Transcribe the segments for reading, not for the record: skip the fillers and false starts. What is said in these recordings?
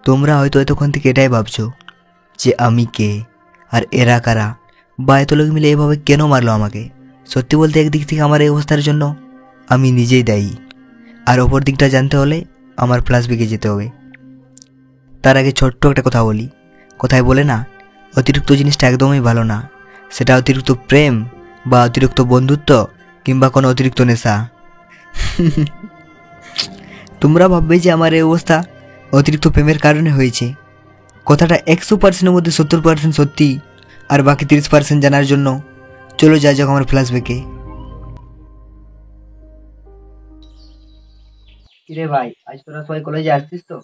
তোমরা হয়তো এতক্ষণ থেকে এটাই ভাবছো যে আমি কে আর এরা কারা, বা এত লোক মিলে এভাবে কেন মারলো আমাকে। সত্যি বলতে একদিক থেকে আমার এই অবস্থার জন্য আমি নিজেই দায়ী, আর অপর দিকটা জানতে হলে আমার ফ্ল্যাশব্যাকে যেতে হবে। তার আগে ছোট্ট একটা কথা বলি। কথায় বলে না, অতিরিক্ত জিনিসটা একদমই ভালো না। সেটা অতিরিক্ত প্রেম বা অতিরিক্ত বন্ধুত্ব কিংবা কোনো অতিরিক্ত নেশা। তোমরা ভাববে যে আমার এই অবস্থা অতিরিক্ত প্রেমের কারণে হয়েছে। কথাটা 100%-এর মধ্যে 70% সত্যি, আর বাকি 30% জানার জন্য চলো যা যাক আমার ফ্ল্যাশব্যাকে। কিরে ভাই, আজ তোরা সবাই কলেজে আসছিস তো?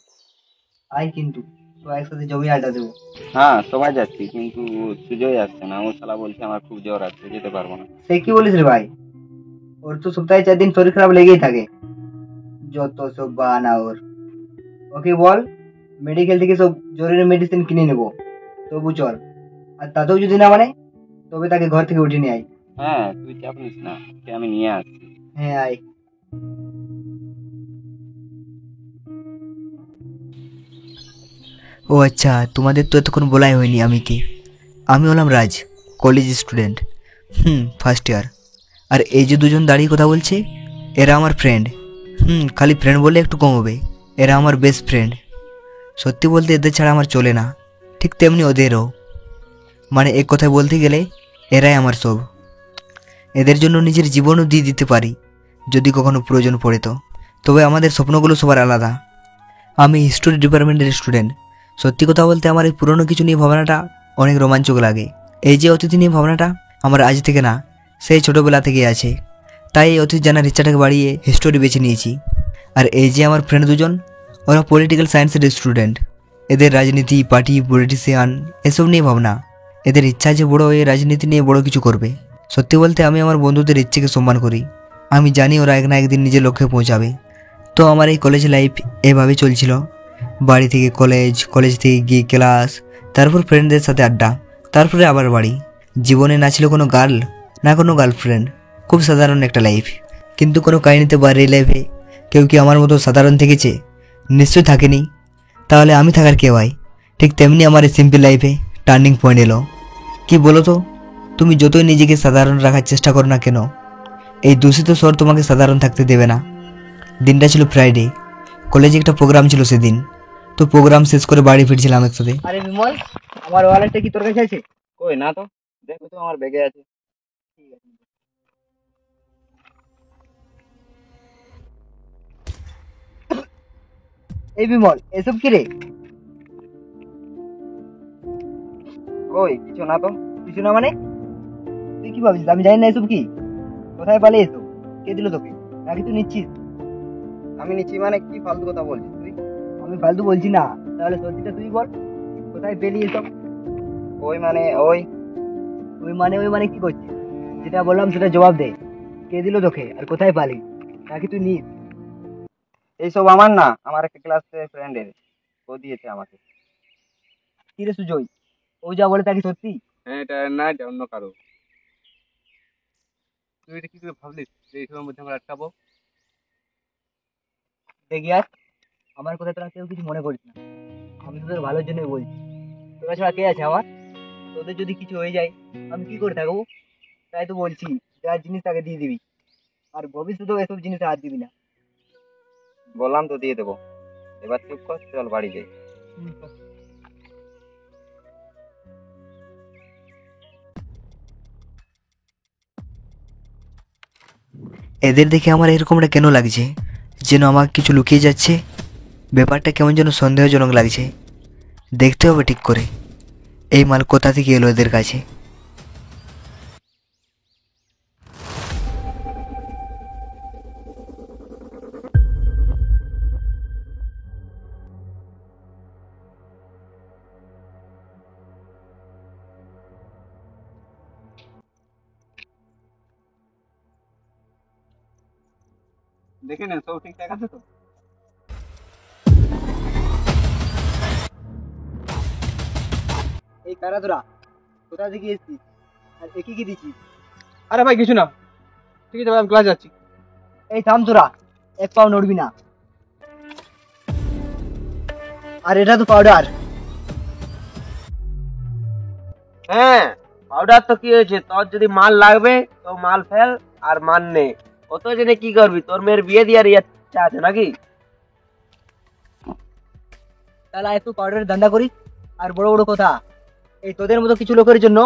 আয় কিন্তু, সবাই একসাথে জমি আড্ডা দেবো। হ্যাঁ সবাই যাচ্ছি, কিন্তু সুজয় আসছে না। ও শালা বলছে আমার খুব জ্বর আসছে, যেতে পারবো না। সে কি বলিস রে ভাই? ওর তো সপ্তাহে 4 দিন শরীর খারাপ লেগেই থাকে। যত সব বাহানা ওর। ওকে বল, মেডিকেল থেকে সব জরুরি মেডিসিন কিনে নেবো, তবু চল। আর তাতেও যদি না মানে, তবে তাকে ঘর থেকে উঠে নিয়ে আয়। হ্যাঁ তুই চাপ নিস না, ওকে আমি নিয়ে আসছি। হ্যাঁ আয়। ও আচ্ছা, তোমাদের তো এতক্ষণ বলাই হয়নি আমি কে। আমি হলাম Raj, college student. First year. আর এই যে দুজন দাঁড়িয়ে কথা বলছে, এরা আমার ফ্রেন্ড। খালি ফ্রেন্ড বলে একটু কম হবে, এরা আমার বেস্ট ফ্রেন্ড। সত্যি বলতে এদের ছাড়া আমার চলে না, ঠিক তেমনি ওদেরও। মানে এক কথায় বলতে গেলে এরাই আমার সব। এদের জন্য নিজের জীবনও দিয়ে দিতে পারি যদি কখনো প্রয়োজন পড়ে তো। তবে আমাদের স্বপ্নগুলো সবার আলাদা। আমি হিস্টোরি ডিপার্টমেন্টের স্টুডেন্ট। সত্যি কথা বলতে আমার এই পুরনো কিছু নিয়ে ভাবনাটা অনেক রোমাঞ্চক লাগে। এই যে অতিথি নিয়ে ভাবনাটা আমার আজ থেকে না, সেই ছোটোবেলা থেকেই আছে। তাই এই অতীত জানার ইচ্ছাটাকে বাড়িয়ে হিস্টোরি বেছে নিয়েছি। আর এই যে আমার ফ্রেন্ড দুজন, ওরা পলিটিক্যাল সায়েন্সের স্টুডেন্ট। এদের রাজনীতি, পার্টি, পলিটিশিয়ান এসব নিয়ে ভাবনা। এদের ইচ্ছা যে বড় হয়ে রাজনীতি নিয়ে বড় কিছু করবে। সত্যি বলতে আমি আমার বন্ধুদের ইচ্ছেকে সম্মান করি। আমি জানি ওরা এক না একদিন নিজের লক্ষ্যে পৌঁছাবে। তো আমার এই কলেজ লাইফ এভাবেই চলছিল। বাড়ি থেকে কলেজ, কলেজ থেকে গিয়ে ক্লাস, তারপর ফ্রেন্ডদের সাথে আড্ডা, তারপরে আবার বাড়ি। জীবনে না ছিল কোনো গার্ল, না কোনো গার্লফ্রেন্ড। খুব সাধারণ একটা লাইফ। কিন্তু কোনো কাহিনীতে বা রিয়েল লাইফে কেউ কি আমার মতো সাধারণ থেকেছে? নিশ্চয়ই থাকেনি। তাহলে আমি থাকার কে ভাই? ঠিক তেমনি আমার এই সিম্পল লাইফে টার্নিং পয়েন্ট এলো। কি বলো তো, তুমি যতই নিজেকে সাধারণ রাখার চেষ্টা করো না কেন, এই দূষিত শহর তোমাকে সাধারণ থাকতে দেবে না। দিনটা ছিল ফ্রাইডে। কলেজে একটা প্রোগ্রাম ছিল সেদিন। তো প্রোগ্রাম শেষ করে বাড়ি ফিরছিলাম একসাথে। আরে বিমল, আমার ওয়ালেটটা কি তোর কাছে আছে? কই না তো, দেখো তো আমার ব্যাগে আছে। ঠিক আছে। এই বিমল, এসব কি রে? কই কিছু না তো। কিছু না মানে? তুই কি ভাবিস আমি জানি না এসব কি? কোথায় পালে এসব? কে দিল তোকে? নাকি তুই নিচ্ছিস? আমি নিচ্ছি মানে? কি ফালতু কথা বলছিস তুই? আমি ফালতু বলছি না, তাহলে সত্যিটা তুই বল, কোথায় পেলি এসব? ওই মানে ওই ওই মানে কি করছিস? যেটা বললাম সেটা জবাব দে। কে দিল তোকে আর কোথায় পালি? নাকি তুই নিস? এইসব আমার না, আমার একটা ক্লাসের ফ্রেন্ডের, ও দিয়েছে আমাকে। কি রে সুজয়, ও যা বলে তা কি সত্যি? হ্যাঁ এটা না, এটা অন্য কারো। তুই এটা কি করে ভাবলিস যে এইসবের মধ্যে আমরা আটকাবো? দেখি আর, আমার কথা তোরা কেউ কিছু মনে করিস না। আমি তোদের ভালোর জন্যই বলছি। তোরা ছাড়া কে আছে আমার? তোদের যদি কিছু হয়ে যায় আমি কি করে থাকবো? তাই তো বলছি, যার জিনিস তাকে দিয়ে দিবি, আর ভবিষ্যতেও এসব জিনিসে হাত দিবি না। বললাম তো দিয়ে দেবো। এবার চুপ কর, চল বাড়ি যাই। এদের দেখে আমার এরকমটা কেন লাগছে, যেন আমার কিছু লুকিয়ে যাচ্ছে। ব্যাপারটা কেমন যেন সন্দেহজনক লাগছে। দেখতে হবে ঠিক করে এই মাল কোথা থেকে এলো এদের কাছে। দেখে নেন সব ঠিকঠাক আছে তো? এই কারা তোরা? কোথা থেকে এসেছিস আর একই কি দিচ্ছিস? আরে ভাই কিছু না, ঠিক আছে ভাই, আমি ক্লাস যাচ্ছি। এই থাম তোরা, এক পাও নড়বি না। আর এটা তো পাউডার। হ্যাঁ, পাউডার তো কি হয়েছে, তোর যদি মাল লাগবে তো মাল ফেল আর মান নে। কত জেনে কি করবি, তোর মেয়ের বিয়ে দেওয়ার ইচ্ছা আছে নাকি? তাহলে একটু পাউডারের ধান্দা করিস। আর বড় বড় কথা, এই তোদের মতো কিছু লোকের জন্য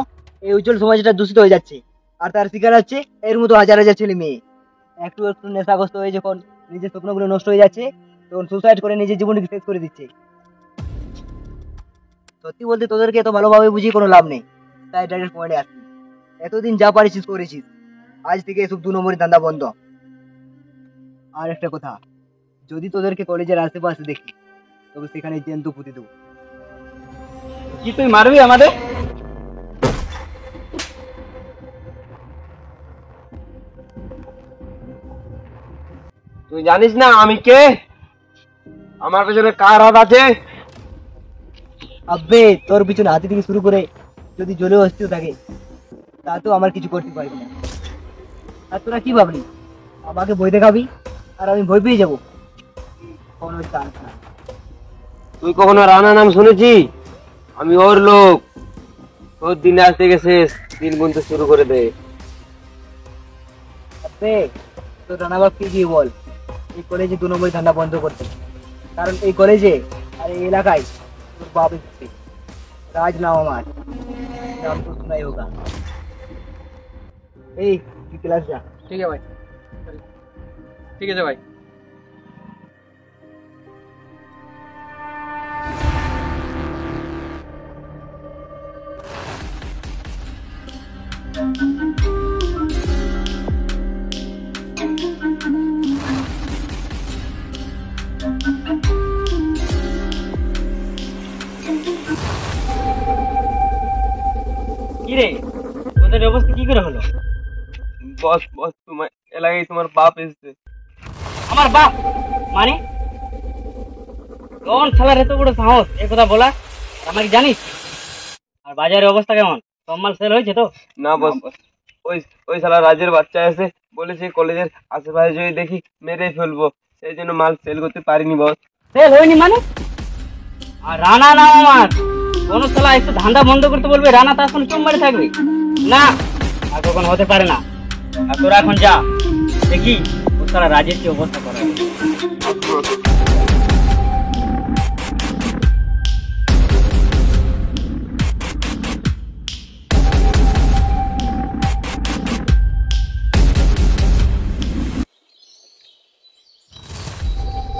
এই উজ্জ্বল সমাজটা দূষিত হয়ে যাচ্ছে। আর তার শিকার হচ্ছে এর মতো হাজার হাজার ছেলে মেয়ে। একটু একটু নেশাগ্রস্ত হয়ে যখন নিজের স্বপ্নগুলো নষ্ট হয়ে যাচ্ছে, তখন সুসাইড করে নিজের জীবনকে শেষ করে দিচ্ছে। সত্যি বলতে তোদেরকে এত ভালোভাবে বুঝিয়ে কোনো লাভ নেই। তাই ডাইরেক্ট পয়েন্টে আসছি। এতদিন যা পারিস করেছিস, আজ থেকে এসব 2 নম্বরের ধান্দা বন্ধ। আর একটা কথা, যদি তোদেরকে কলেজের আশেপাশে দেখি, তবে সেখানে জ্যান্ত পুঁতে দেবো। কি তুই মারবি আমাদের? তুই জানিস না আমি কে, আমার পেছনে কার হাত আছে? আব্বে, তোর পিছনে হাতি থেকে শুরু করে যদি জ্বলে অস্থির থাকে, তা তো আমার কিছু করতে পারবি না। আর তোরা কি ভাবলি, আমাকে ভয় দেখাবি আর আমি ভয় পেয়ে যাবো? কোনো চান্স না। তুই কখনো রানা নাম শুনেছি? আমি ওর লোক। তোর দিন আজ থেকে শেষ, দিন গুনতে শুরু করে দে। আব্বে, তোর রানাবাবকে গিয়ে বল এই কলেজে 2 নম্বরের ধান্দা বন্ধ করতে। কারণ এই কলেজে আর এই এলাকায় তোর বাপ এসেছে। রাজ নাম আমার, নাম তো শোনাই হোগা। এই তুই ক্লাস যা। ঠিক আছে ভাই, ঠিক আছে ভাই। কিরে, তোদের অবস্থা কি করে হলো? বস বস, তোমার এলাকায় তোমার বাপ এসেছে। আমার বাপ মানে? কোন শালার এত বড় সাহস এই কথা বলা? আমাকে জানিস? আর বাজারের অবস্থা কেমন? সব মাল সেল হয়েছে তো? না বস, ওই ওই শালা রাজের বাচ্চা এসে বলেছে কলেজের আশেপাশে যদি দেখি মেরে ফেলবো, সেই জন্য মাল সেল করতে পারিনি বস। সেল হয়নি মানে? আর রানা নাম আমার, কোন শালা একটু ধান্দা বন্ধ করতে বলবে, রানা তার সঙ্গে চুম মারে থাকবে না? আর কখনো হতে পারে না। আর তোরা এখন যা, দেখি ও শালা রাজের কি অবস্থা করা যায়।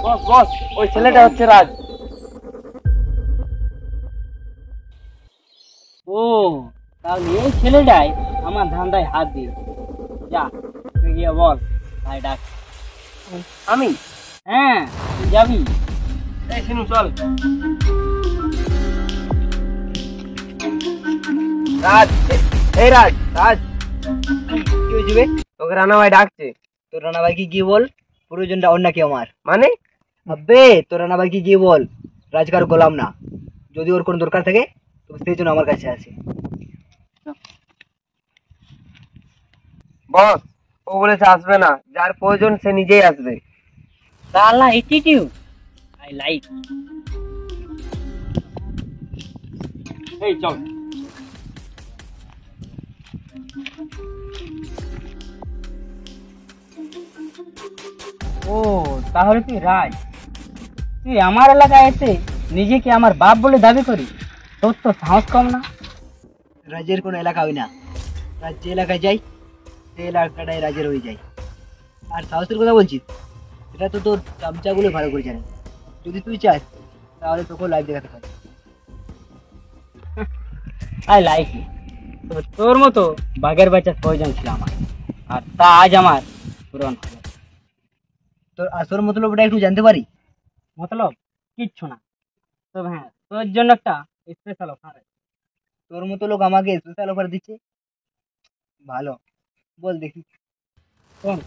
বস বস, ওই ছেলেটা হচ্ছে রাজ। ও, তাহলে এই ছেলেটাই আমার ধান্দায় হাত দিয়ে। যা, তুই গিয়ে বল ভাই ডাক। আমি? হ্যাঁ, তুই যাবি। এই সিনু চল। রাজ, এই রাজ, রাজ কি হয়েছে? তোকে রানা ভাই ডাকছে। তোর রানা ভাইকে গিয়ে বল প্রয়োজনটা ওর নাকি আমার। মানে? আব্বে, তোর রানা ভাইকে গিয়ে বল রাজকার গোলাম না, যদি ওর কোনো দরকার থাকে তবে সেই জন্য আমার কাছে আছে। বস, ও বলেছে আসবে না, যার প্রয়োজন সে নিজেই আসবে। সালা অ্যাটিটিউড আই লাইক। এই চল। ও, তাহলে তুই রাজ, তুই আমার এলাকায় এসে নিজেকে আমার বাপ বলে দাবি করি? তোর তো সাহস কম না। রাজের কোনো এলাকা হয় না, রাজ যে এলাকায় যাই সেই এলাকাটাই রাজের হয়ে যায়। আর সাহসের কথা বলছিস, এটা তো তোর চামচাগুলো ভালো করে জানে। যদি তুই চাস তাহলে তোকে লাইভ দেখাতে পারি। I like you. তোর মতো বাঘের বাচ্চার প্রয়োজন ছিল আমার, আর তা আজ আমার পূরণ হলো। তোর আসল মতলবটা একটু জানতে পারি? মতলব কিচ্ছু না, তবে হ্যাঁ, তোর জন্য একটা স্পেশাল অফার আছে। তোর মতো লোক আমাকে স্পেশাল অফার দিচ্ছে, ভালো, বল দেখি। শোন,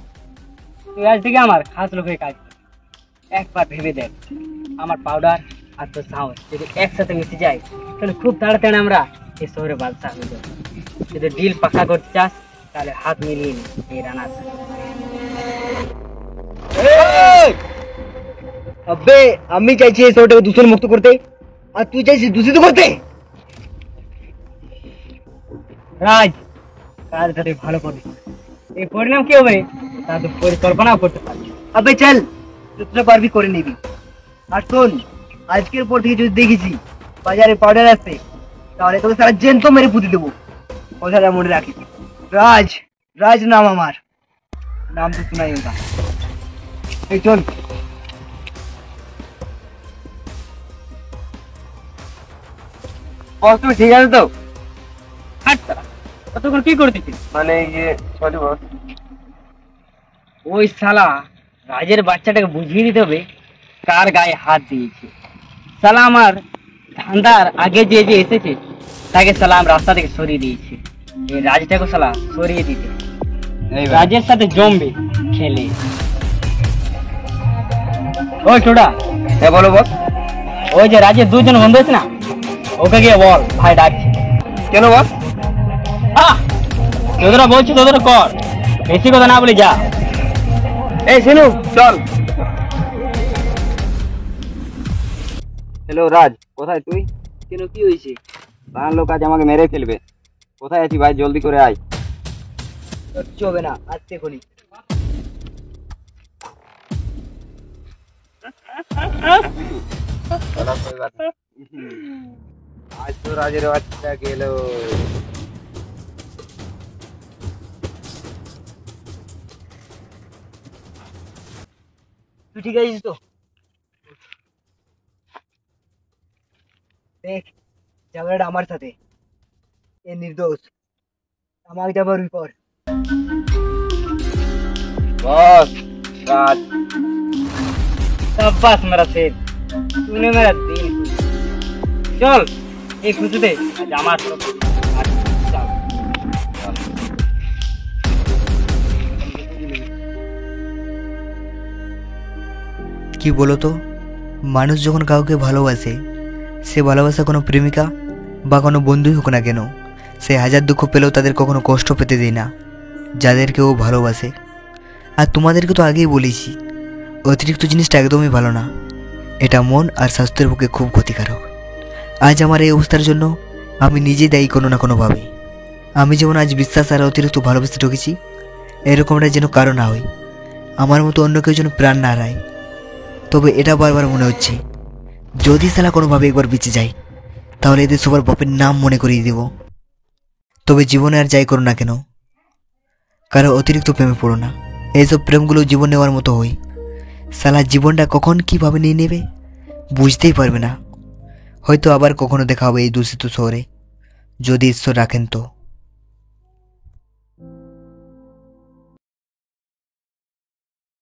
তুই আজ থেকে আমার খাস লোকের কাজ কর। একবার ভেবে দেখ, আমার পাউডার আর তোর সাহস যদি একসাথে মিশে যায়, তাহলে খুব তাড়াতাড়ি আমরা এই শহরে বাদশা হয়ে যাবো। যদি ডিল পাকা করতে চাস তাহলে হাত মিলিয়ে নি এই রানার সাথে। আবে আমি চাইছি এই শহরটাকে দূষণ মুক্ত করতে, আর তুই চাইছিস দূষিত করতে। রাজ, কাজটা তুই ভালো করিস। এই পরিণাম কি হবে তা তুই পরিকল্পনাও করতে পারবি। আবে চল, তুই পারবি করে নিবি। আর শোন, আজকের পর থেকে যদি দেখেছি বাজারে পাউডার আসছে, তাহলে তোকে সারা জ্যান্ত মেরে পুঁতে দেবো। কথাটা মনে রাখিস। রাজ, রাজ নাম আমার, নাম তো শোনাই ওটা। এই চল। বস তুমি ঠিক আছে তো? ততক্ষণ কি করতেছিস? মানে ইয়ে সরি বস। ওই শালা রাজের বাচ্চাটাকে বুঝিয়ে দিতে হবে কার গায়ে হাত দিয়েছে। শালা আমার ধান্দার আগে যে যে এসেছে তাকে শালা আমি রাস্তা থেকে সরিয়ে দিয়েছি। এই রাজটাকে শালা সরিয়ে দিতে রাজের সাথে জমবে খেলে। ওই টোডা, হ্যাঁ বলো বস। ওই যে রাজের দুজন বন্ধু আছে না, ওকে গিয়ে বল ভাই ডাকছে। কেন বস? তোদেরা বলছি তোদেরা কর, বেশি কথা না বলি যা। এই সিনু চল। হ্যালো রাজ, কোথায় তুই? কেন কি হয়েছে? তার লোক আজ আমাকে মেরে ফেলবে। কোথায় আছি ভাই, জলদি করে আয়। চবে না আসতে খনি। আজ তো রাজের বাচ্চা গেল। তুই ঠিক আছিস তো? দেখ, ঝগড়াটা আমার সাথে, এ নির্দোষ, আমাকে যাবার পর। বস, রাজ शाबाश मेरा शेर, तूने मेरा दिल। चल एक खुशी दे आज আমার তরফ থেকে। চল। কি বলো তো, মানুষ যখন কাউকে ভালোবাসে, সে ভালোবাসা কোনো প্রেমিকা বা কোনো বন্ধুই হোক না কেন, সে হাজার দুঃখ পেলেও তাদের কখনো কষ্ট পেতে দেয় না যাদেরকে ও ভালোবাসে। আর তোমাদেরকে তো আগেই বলেছি, অতিরিক্ত জিনিসটা একদমই ভালো না, এটা মন আর স্বাস্থ্যের পক্ষে খুব ক্ষতিকারক। আজ আমার এই অবস্থার জন্য আমি নিজেই দায়ী কোনো না কোনোভাবে। আমি যেমন আজ বিশ্বাস আর অতিরিক্ত ভালোবাসতে ঢুকেছি, এরকমটা যেন কারো না হয়, আমার মতো অন্য কেউ যেন প্রাণ না হারায়। তবে এটা বারবার মনে হচ্ছে, যদি শালা কোনোভাবে একবার বেঁচে যায়, তাহলে এদের সবার বাপের নাম মনে করিয়ে দেব। তবে জীবনে আর যাই করো না কেন, কারো অতিরিক্ত প্রেমে পড়ো না। এইসব প্রেমগুলো জীবন নেওয়ার মতো হয়, শালা জীবনটা কখন কীভাবে নিয়ে নেবে বুঝতেই পারবে না। হয়তো আবার কখনো দেখা হবে এই দূষিত শহরে, যদি ঈশ্বর রাখেন তো।